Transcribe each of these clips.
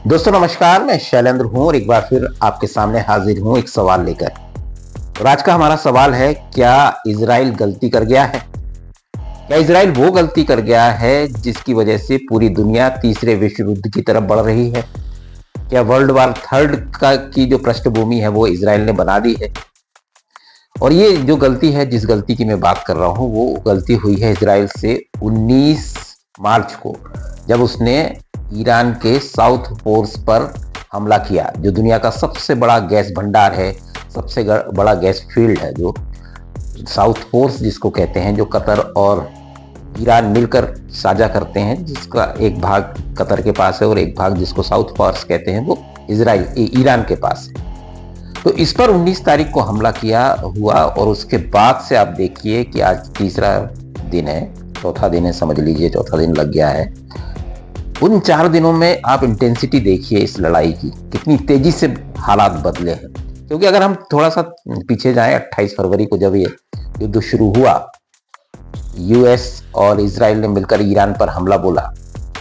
दोस्तों नमस्कार, मैं शैलेंद्र हूं और एक बार फिर आपके सामने हाजिर हूं एक सवाल लेकर। और आज का हमारा सवाल है, क्या इजराइल गलती कर गया है? क्या इजराइल वो गलती कर गया है जिसकी वजह से पूरी दुनिया तीसरे विश्व युद्ध की तरफ बढ़ रही है? क्या वर्ल्ड वार थर्ड का की जो पृष्ठभूमि है वो इजराइल ने बना दी है? और ये जो गलती है, जिस गलती की मैं बात कर रहा हूं, वो गलती हुई है इजराइल से 19 मार्च को, जब उसने ईरान के साउथ पोर्स पर हमला किया, जो दुनिया का सबसे बड़ा गैस भंडार है, सबसे बड़ा गैस फील्ड है, जो साउथ पोर्स जिसको कहते हैं, जो कतर और ईरान मिलकर साझा करते हैं, जिसका एक भाग कतर के पास है और एक भाग जिसको साउथ पोर्स कहते हैं वो ईरान के पास है। तो इस पर 19 तारीख को हमला किया हुआ और उसके बाद से आप देखिए कि आज तीसरा दिन है, चौथा दिन है, समझ लीजिए चौथा दिन लग गया है। उन 4 दिनों में आप इंटेंसिटी देखिए इस लड़ाई की, कितनी तेजी से हालात बदले हैं। क्योंकि अगर हम थोड़ा सा पीछे जाएं, 28 फरवरी को जब ये युद्ध शुरू हुआ, यूएस और इजराइल ने मिलकर ईरान पर हमला बोला,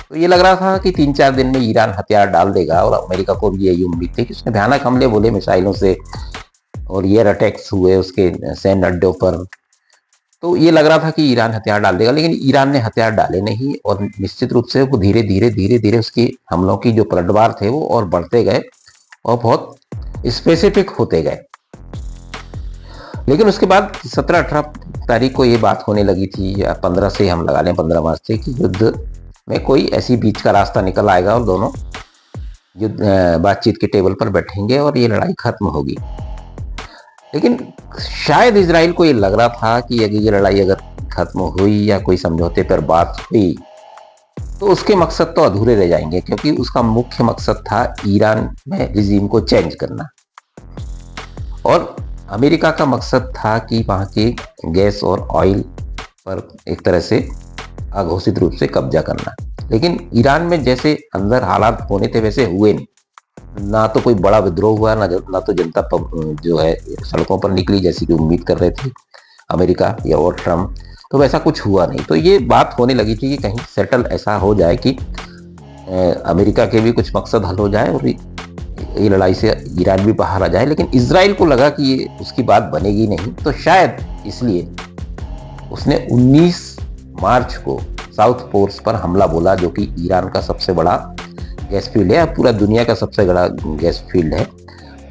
तो ये लग रहा था कि 3-4 दिन में ईरान हथियार डाल देगा और अमेरिका को भी यही उम्मीद थी कि उसने भयानक हमले बोले मिसाइलों से और एयर अटैक्स हुए उसके सैन्य अड्डों पर। तो ये लग रहा था कि ईरान हथियार डाल देगा, लेकिन ईरान ने हथियार डाले नहीं और निश्चित रूप से वो धीरे धीरे उसकी हमलों की जो पलटवार थे वो और बढ़ते गए और बहुत स्पेसिफिक होते गए। लेकिन उसके बाद 17-18 तारीख को ये बात होने लगी थी, या 15 से हम लगा लें, 15 मार्च से, कि युद्ध में कोई ऐसी बीच का रास्ता निकल आएगा और दोनों बातचीत के टेबल पर बैठेंगे और ये लड़ाई खत्म होगी। लेकिन शायद इजराइल को ये लग रहा था कि अगर ये लड़ाई अगर खत्म हुई या कोई समझौते पर बात हुई तो उसके मकसद तो अधूरे रह जाएंगे, क्योंकि उसका मुख्य मकसद था ईरान में रिजीम को चेंज करना और अमेरिका का मकसद था कि वहाँ के गैस और ऑयल पर एक तरह से अघोषित रूप से कब्जा करना। लेकिन ईरान में जैसे अंदर हालात होने थे वैसे हुए नहीं, ना तो कोई बड़ा विद्रोह हुआ, ना तो जनता जो है सड़कों पर निकली जैसी कि उम्मीद कर रहे थे अमेरिका या और ट्रम्प, तो वैसा कुछ हुआ नहीं। तो ये बात होने लगी थी कि कहीं सेटल ऐसा हो जाए कि अमेरिका के भी कुछ मकसद हल हो जाए और ये लड़ाई से ईरान भी बाहर आ जाए। लेकिन इजराइल को लगा कि ये उसकी बात बनेगी नहीं, तो शायद इसलिए उसने 19 मार्च को साउथ पोर्स पर हमला बोला, जो कि ईरान का सबसे बड़ा गैस फील्ड है, पूरा दुनिया का सबसे बड़ा गैस फील्ड है,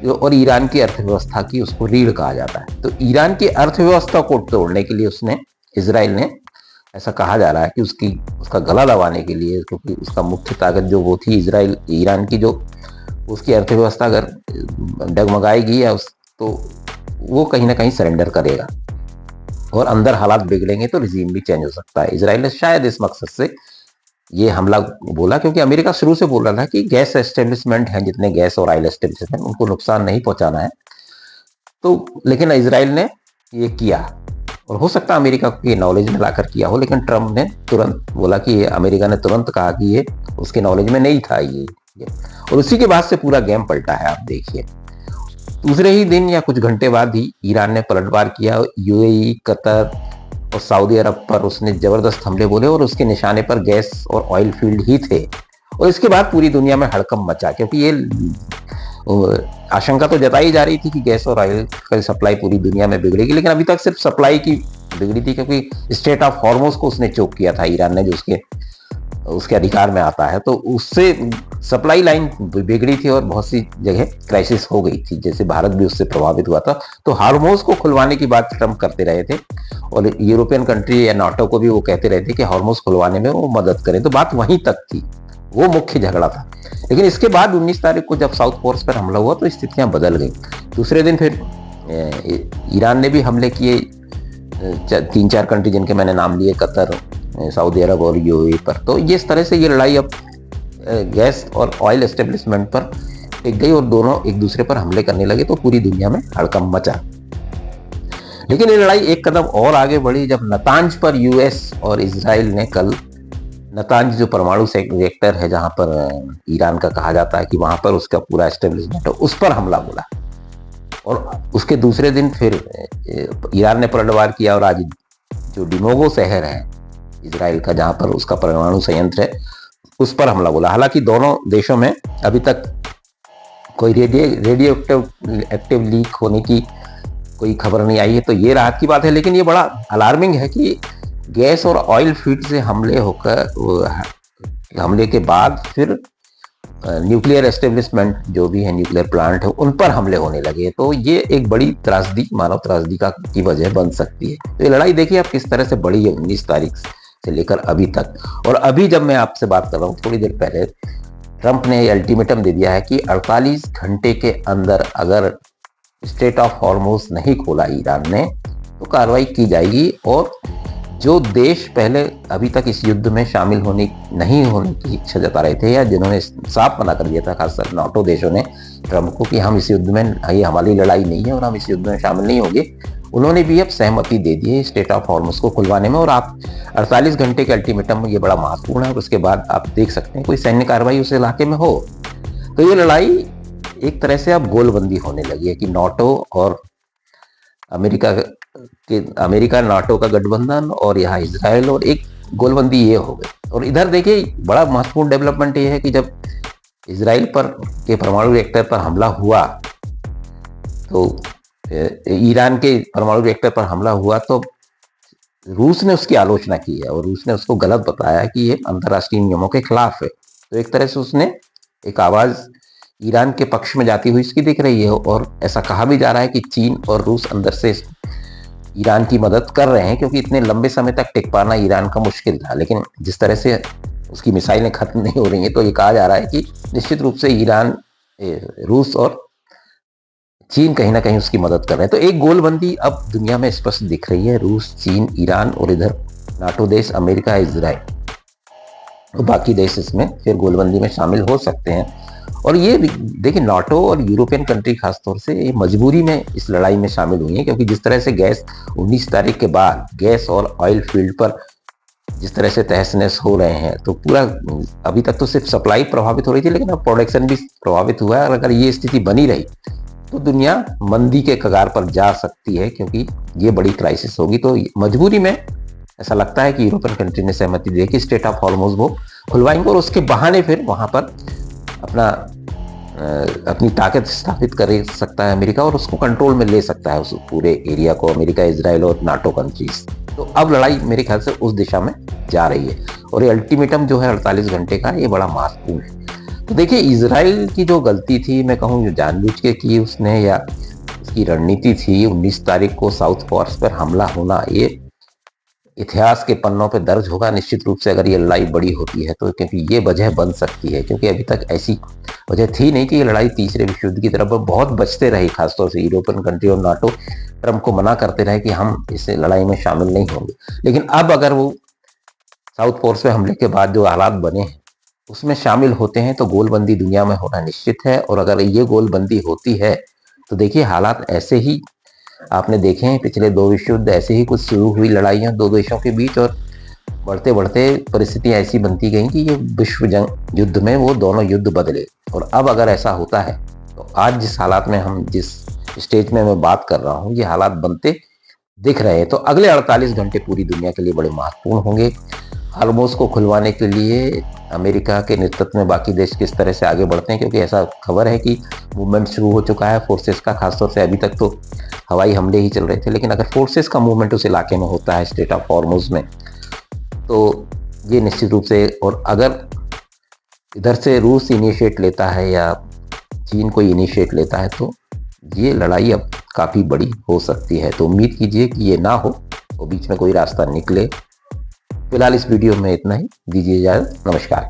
जो और ईरान की अर्थव्यवस्था की उसको रीढ़ कहा जाता है। तो ईरान की अर्थव्यवस्था को तोड़ने के लिए उसने, इजराइल ने, ऐसा कहा जा रहा है कि उसका गला दबाने के लिए, क्योंकि उसका मुख्य ताकत जो वो थी ईरान की, जो उसकी अर्थव्यवस्था अगर डगमगाएगी या तो वो कहीं ना कहीं सरेंडर करेगा और अंदर हालात बिगड़ेंगे तो रिजीम भी चेंज हो सकता है। इजराइल ने शायद इस मकसद से ये हमला बोला, क्योंकि अमेरिका शुरू से बोल रहा था कि गैस एस्टेब्लिशमेंट है, जितने गैस और ऑयल एस्टेब्लिशमेंट, उनको नुकसान नहीं पहुंचाना है। तो लेकिन इजराइल ने ये किया, और हो सकता है अमेरिका की नॉलेज में लाकर किया हो, लेकिन ट्रम्प ने तुरंत बोला कि अमेरिका ने तुरंत कहा कि ये उसके नॉलेज में नहीं था ये। और उसी के बाद से पूरा गेम पलटा है। आप देखिए, दूसरे ही दिन या कुछ घंटे बाद ही ईरान ने पलटवार किया। यूएई, कतर और सऊदी अरब पर उसने जबरदस्त हमले बोले और उसके निशाने पर गैस और ऑयल फील्ड ही थे। और इसके बाद पूरी दुनिया में हड़कंप मचा, क्योंकि ये आशंका तो जताई जा रही थी कि गैस और ऑयल का सप्लाई पूरी दुनिया में बिगड़ेगी, लेकिन अभी तक सिर्फ सप्लाई की बिगड़ी थी, क्योंकि स्टेट ऑफ हॉर्मुज को उसने चोक किया था ईरान ने, जो उसके अधिकार में आता है। तो उससे सप्लाई लाइन बिगड़ी थी और बहुत सी जगह क्राइसिस हो गई थी, जैसे भारत भी उससे प्रभावित हुआ था। तो हार्मोज को खुलवाने की बात ट्रम्प करते रहे थे और यूरोपियन कंट्री या नाटो को भी वो कहते रहे थे कि हार्मोज खुलवाने में वो मदद करें। तो बात वहीं तक थी, वो मुख्य झगड़ा था। लेकिन इसके बाद 19 तारीख को जब साउथ पोर्स पर हमला हुआ तो स्थितियां बदल गई। दूसरे दिन फिर ईरान ने भी हमले किए, 3-4 कंट्री जिनके मैंने नाम लिए, कतर, सऊदी अरब और यूएई पर। तो इस तरह से ये लड़ाई अब गैस और ऑयल एस्टेब्लिशमेंट पर टिक गई और दोनों एक दूसरे पर हमले करने लगे, तो पूरी दुनिया में हड़कंप मचा। लेकिन ये लड़ाई एक कदम और आगे बढ़ी जब नतांज पर यूएस और इजराइल ने कल, नतांज जो परमाणु रिएक्टर है जहां पर ईरान का कहा जाता है कि वहां पर उसका पूरा एस्टेब्लिशमेंट है, उस पर हमला बोला। और उसके दूसरे दिन फिर ईरान ने पलटवार किया और आज जो डिमोगो शहर है इजराइल का, जहां पर उसका परमाणु संयंत्र है, उस पर हमला बोला। हालांकि दोनों देशों में अभी तक कोई रेडियो एक्टिव लीक होने की कोई खबर नहीं आई है, तो ये राहत की बात है। लेकिन ये बड़ा अलार्मिंग है कि गैस और ऑयल फील्ड से हमले के बाद फिर न्यूक्लियर एस्टेब्लिशमेंट जो भी है, न्यूक्लियर प्लांट है, उन पर हमले होने लगे। तो ये एक बड़ी त्रासदी, मानव त्रासदी की वजह बन सकती है। तो ये लड़ाई देखिए आप किस तरह से बढ़ी है 19 तारीख से लेकर अभी तक। और अभी जब मैं आपसे बात कर रहा हूँ, थोड़ी देर पहले ट्रंप ने अल्टीमेटम दे दिया है कि 48 घंटे के अंदर अगर स्ट्रेट ऑफ हॉर्मुज नहीं खोला ईरान ने तो कार्रवाई की जाएगी। और जो देश पहले अभी तक इस युद्ध में शामिल नहीं होने की इच्छा जता रहे थे, या जिन्होंने साफ मना कर दिया था, खासकर नाटो देशों ने ट्रंप को कि हम इस युद्ध में, ये हमारी लड़ाई नहीं है और हम इस युद्ध में शामिल नहीं होंगे, उन्होंने भी अब सहमति दे दी है स्ट्रेट ऑफ हॉर्मुज को खुलवाने में। और आप 48 घंटे के अल्टीमेटम में ये बड़ा महत्वपूर्ण है। और उसके बाद आप देख सकते हैं कोई सैन्य कार्रवाई उस इलाके में हो। तो ये लड़ाई एक तरह से अब गोलबंदी होने लगी है कि नाटो और अमेरिका नाटो का गठबंधन और यहाँ इजराइल, और एक गोलबंदी ये हो गई। और इधर देखिए बड़ा महत्वपूर्ण डेवलपमेंट ये है कि जब इजराइल के परमाणु रिएक्टर पर हमला हुआ, तो ईरान के परमाणु रिएक्टर पर हमला हुआ, तो रूस ने उसकी आलोचना की है और रूस ने उसको गलत बताया कि ये अंतर्राष्ट्रीय नियमों के खिलाफ है। तो एक तरह से उसने एक आवाज ईरान के पक्ष में जाती हुई इसकी दिख रही है। और ऐसा कहा भी जा रहा है कि चीन और रूस अंदर से ईरान की मदद कर रहे हैं, क्योंकि इतने लंबे समय तक टिक पाना ईरान का मुश्किल था। लेकिन जिस तरह से उसकी मिसाइलें खत्म नहीं हो रही हैं, तो ये कहा जा रहा है कि निश्चित रूप से रूस और चीन कहीं ना कहीं उसकी मदद कर रहे हैं। तो एक गोलबंदी अब दुनिया में स्पष्ट दिख रही है, रूस, चीन, ईरान और इधर नाटो देश, अमेरिका, इजराइल, तो बाकी देश इसमें फिर गोलबंदी में शामिल हो सकते हैं। और ये देखिए नाटो और यूरोपियन कंट्री खासतौर से ये मजबूरी में इस लड़ाई में शामिल हुई है, क्योंकि जिस तरह से 19 तारीख के बाद गैस और ऑयल फील्ड पर जिस तरह से तहस नहस हो रहे हैं, तो पूरा अभी तक तो सिर्फ सप्लाई प्रभावित हो रही थी, लेकिन अब प्रोडक्शन भी प्रभावित हुआ है। और अगर ये स्थिति बनी रही तो दुनिया मंदी के कगार पर जा सकती है, क्योंकि ये बड़ी क्राइसिस होगी। तो मजबूरी में ऐसा लगता है कि यूरोपियन कंट्री ने सहमति दी कि स्ट्रेट ऑफ हॉर्मुज वो खुलवाएंगे और उसके बहाने फिर वहां पर अपनी ताकत स्थापित कर सकता है अमेरिका, और उसको कंट्रोल में ले सकता है उस पूरे एरिया को, अमेरिका, इजराइल और नाटो कंट्रीज। तो अब लड़ाई मेरे ख्याल से उस दिशा में जा रही है। और ये अल्टीमेटम जो है 48 घंटे का, ये बड़ा महत्वपूर्ण है। तो देखिए इजराइल की जो गलती थी, मैं कहूँ जो जानबूझ के की उसने, या उसकी रणनीति थी 19 तारीख को साउथ कोर्स पर हमला होना, ये इतिहास के पन्नों पर दर्ज होगा निश्चित रूप से अगर ये लड़ाई बड़ी होती है तो, क्योंकि ये वजह बन सकती है। क्योंकि अभी तक ऐसी वजह थी नहीं कि ये लड़ाई तीसरे विश्व युद्ध की तरफ बहुत बचते रहे, खासतौर से यूरोपियन कंट्री और नाटो ट्रंप को मना करते रहे कि हम इस लड़ाई में शामिल नहीं होंगे। लेकिन अब अगर वो साउथ कोर्स पे हमले के बाद जो हालात बने हैं उसमें शामिल होते हैं, तो गोलबंदी दुनिया में होना निश्चित है। और अगर ये गोलबंदी होती है तो देखिए हालात ऐसे ही आपने देखे हैं, पिछले 2 विश्व युद्ध ऐसे ही कुछ शुरू हुई लड़ाइयाँ 2 देशों के बीच, और बढ़ते बढ़ते परिस्थितियाँ ऐसी बनती गई कि ये विश्व युद्ध में वो दोनों युद्ध बदले। और अब अगर ऐसा होता है तो आज जिस हालात में जिस स्टेज में मैं बात कर रहा हूँ, ये हालात बनते दिख रहे हैं। तो अगले 48 घंटे पूरी दुनिया के लिए बड़े महत्वपूर्ण होंगे। हॉर्मुज को खुलवाने के लिए अमेरिका के नेतृत्व में बाकी देश किस तरह से आगे बढ़ते हैं, क्योंकि ऐसा खबर है कि मूवमेंट शुरू हो चुका है फोर्सेस का। खासतौर से अभी तक तो हवाई हमले ही चल रहे थे, लेकिन अगर फोर्सेस का मूवमेंट उस इलाके में होता है स्ट्रेट ऑफ हॉर्मुज में, तो ये निश्चित रूप से, और अगर इधर से रूस इनिशिएट लेता है या चीन कोई इनिशिएट लेता है, तो ये लड़ाई अब काफ़ी बड़ी हो सकती है। तो उम्मीद कीजिए कि ये ना हो और बीच में कोई रास्ता निकले। फिलहाल इस वीडियो में इतना ही, दीजिए इजाज़त, नमस्कार।